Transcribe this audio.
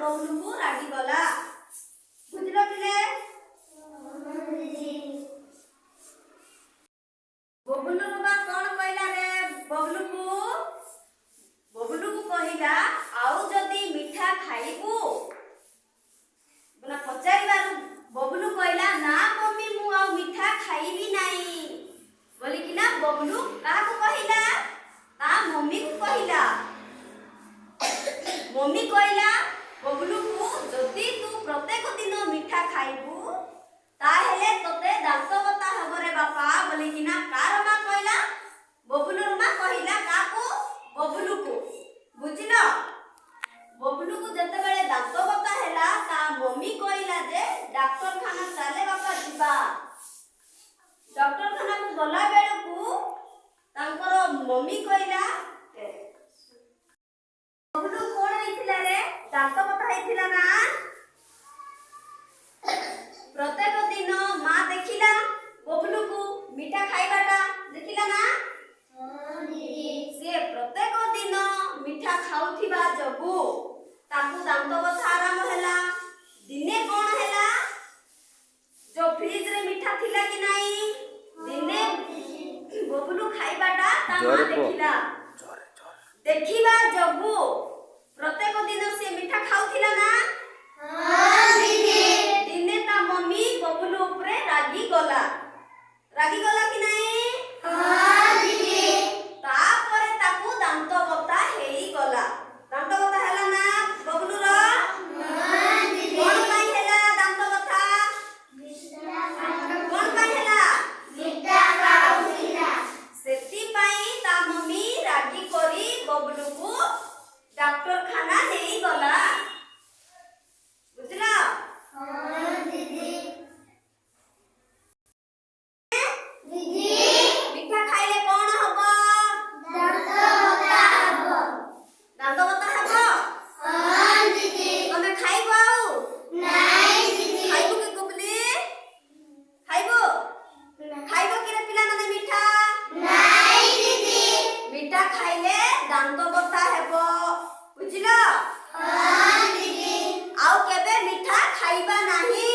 बबलू को रागी गला बुझल पिले बबलू बाबा कौन कहला रे बबलू को कहला आउ जदी मीठा खाइबू बोला पचारिबारु बबलू कहला ना मम्मी मु आउ मीठा खाइबी नाही बोली कि ना बबलू काहा को कहला ता मम्मी को कहला मम्मी कहला बबलू को जदी तू प्रत्येक दिन मीठा खाइबू ताहेले तोते दांत बता हबो रे बापा बोली कि ना कार मा कहला बबलू मा कहला काको बबलू को बुझिलो बबलू को जते बेले दांत बता हैला ता मम्मी कहला जे डॉक्टर खाना चले बापा दिबा डॉक्टर खाना को गला बेले को तांकर मम्मी कहला बबलू कोन हेतिला रे दांत बता हेतिला ना प्रत्येक दिन माँ देखिला बबलू को मीठा खाइबाटा देखिला ना से प्रत्येक दिन मीठा खाउथिबा जबू ताकू दांत बथा आराम हैला दिने कोन हैला जो फ्रिज रे मीठा थिला कि नाही दिने बबलू खाइबाटा ता माँ देखिला देखिबा जबू प्रत्येक दिन से मीठा खाउथिला ना दिने ता मम्मी बबलू ऊपर रागी गला कि नाही तापरे ताकू दांत बता हेई गला दांत बता हैला ना बबलू रो कोन पाई हैला दांत बता कोन पाई हैला मीठा खाउथिला सेती पाई ता मम्मी रागी करी बबलू को डॉक्टर खाना नेई गला बुझला मीठा खाइले कोन हबो दांत बता हबो तमे खाइबो आउ खाइबो के गोबली खाइबो कि रे पिला माने मीठा मीठा खाइले दांत बता हेबो बुझिलो आउ केबे मीठा खाइबा नाही